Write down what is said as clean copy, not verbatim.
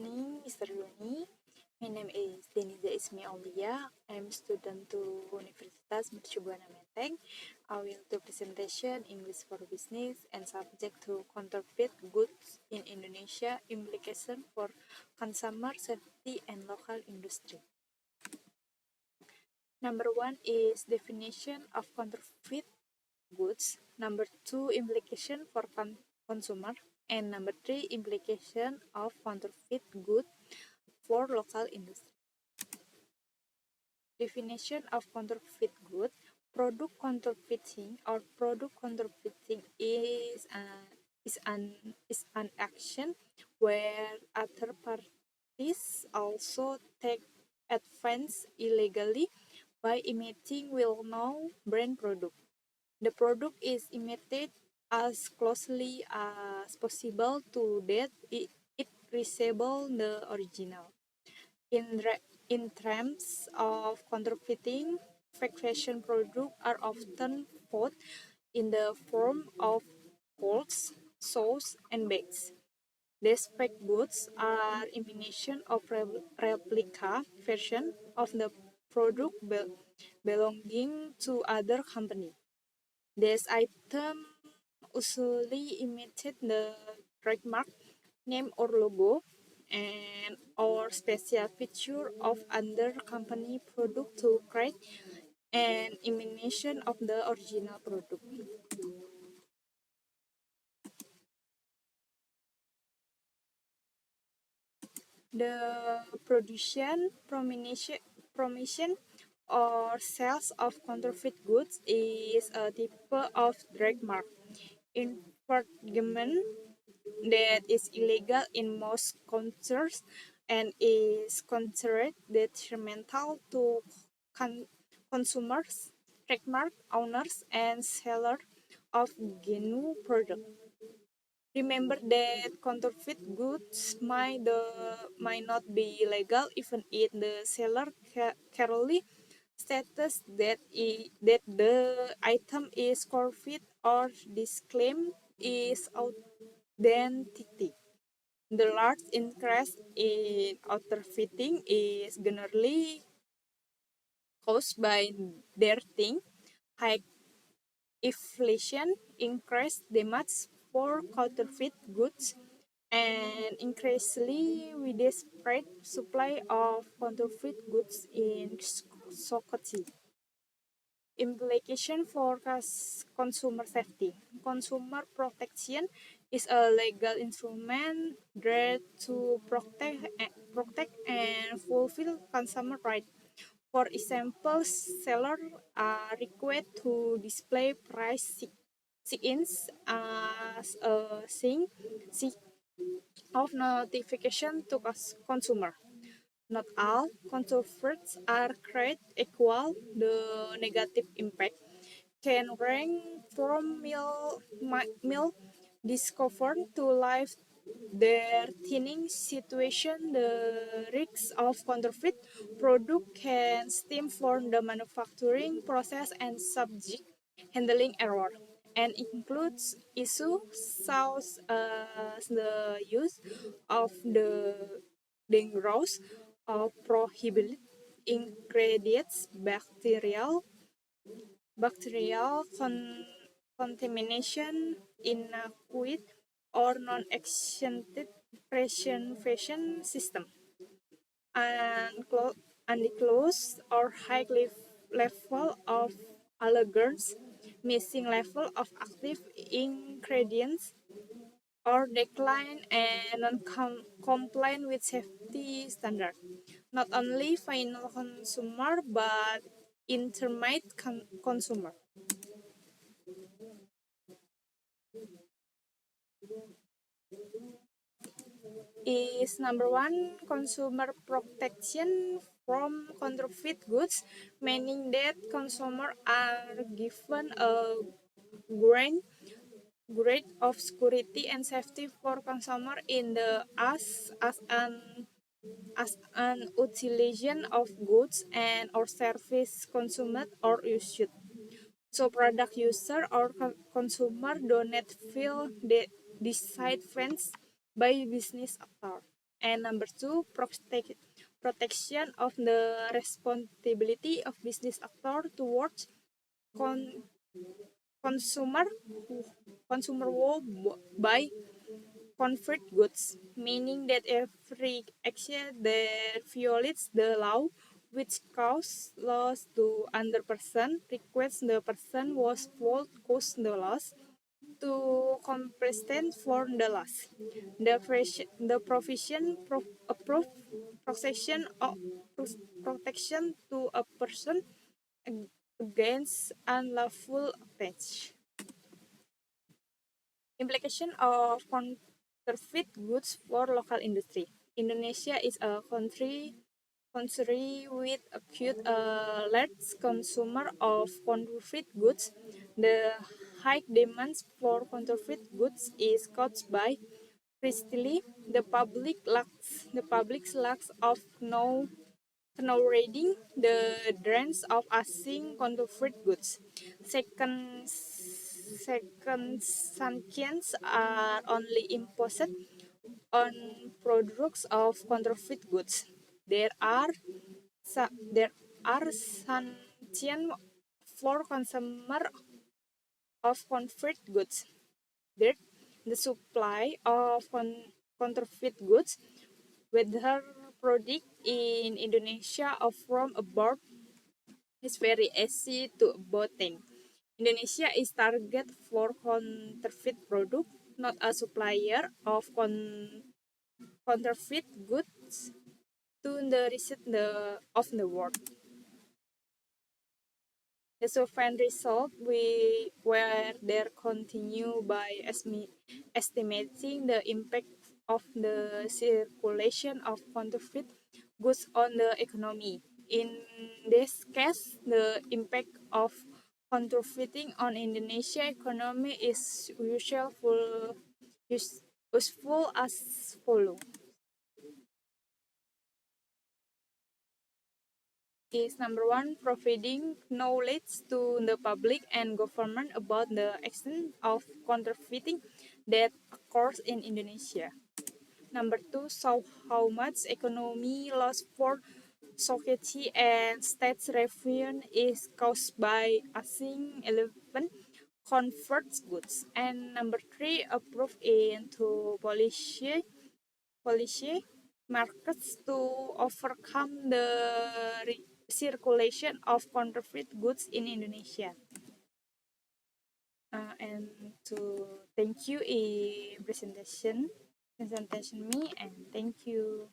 evening, Mr. Yoni. My name is Deniza Ismi Aulia. I'm a student to Universitas Mercubuana Menteng. I will do presentation English for Business and subject to counterfeit goods in Indonesia, implication for consumer safety and local industry. Number 1 is definition of counterfeit goods. Number 2, implication for consumer. And number 3, implication of counterfeit goods for local industry. Definition of counterfeit good. Product counterfeiting or product counterfeiting is an action where other parties also take advantage illegally by imitating well-known brand product. The product is imitated as closely as possible to that it resembles the original. In terms of counterfeiting, fake fashion products are often bought in the form of clothes, shoes, and bags. These fake goods are imitation of replica version of the product belonging to other company. These items usually imitate the trademark name or logo and or special feature of other company product to create an imitation of the original product. The production, promotion, or sales of counterfeit goods is a type of trademark infringement that is illegal in most countries and is considered detrimental to consumers, trademark owners, and sellers of genuine products. Remember that counterfeit goods might not be legal even if the seller clearly states that the item is counterfeit or disclaim its identity. The large increase in counterfeiting is generally caused by dearthing, high inflation, increased demand for counterfeit goods, and increasingly widespread supply of counterfeit goods in society. Implication for consumer safety. Consumer protection is a legal instrument that to protect and fulfill consumer rights. For example, sellers are required to display price signs as a sign of notification to consumer. Not all counterfeits are created equal. The negative impact can range from mild discomfort to life threatening situation. The risks of counterfeit product can stem from the manufacturing process and subject handling error, and includes issues such as the use of the dangerous or prohibited ingredients, contamination, inadequate or non-existent preservation system, and undisclosed or high level of allergens, missing level of active ingredients, or decline and non-compliant with safety standard. Not only final consumer but intermediate consumer. Is number 1, consumer protection from counterfeit goods, meaning that consumers are given a grant grade of security and safety for consumer in the as an utilization of goods and or service consumed or used. So product user or consumer do not feel the disadvantaged by business actor. And number two, protection of the responsibility of business actor towards con- consumer consumer war by convert goods, meaning that every action that violates the law which cause loss to another person requires the person was fault cause the loss to compensate for the loss. The provision approve protection to a person against unlawful attach. Implication of counterfeit goods for local industry. Indonesia is a country with acute large consumer of counterfeit goods. The high demand for counterfeit goods is caused by precisely the public's lack of reading the trends of asing counterfeit goods. Second sanctions are only imposed on products of counterfeit goods. There are sanctions for consumer of counterfeit goods. There, the supply of counterfeit goods, whether product in Indonesia or from abroad, is very easy to obtain. Indonesia is target for counterfeit product, not a supplier of counterfeit goods to the rest of the world. The survey result where there continue by estimating the impact of the circulation of counterfeit goods on the economy. In this case, the impact of counterfeiting on Indonesia economy is useful as follows. Is number one, providing knowledge to the public and government about the extent of counterfeiting that occurs in Indonesia. Number two, show how much economy loss for society and state revenue is caused by asing 11 convert goods. And number three, approve into policy markets to overcome the circulation of counterfeit goods in Indonesia. And to thank you in presentation me and thank you.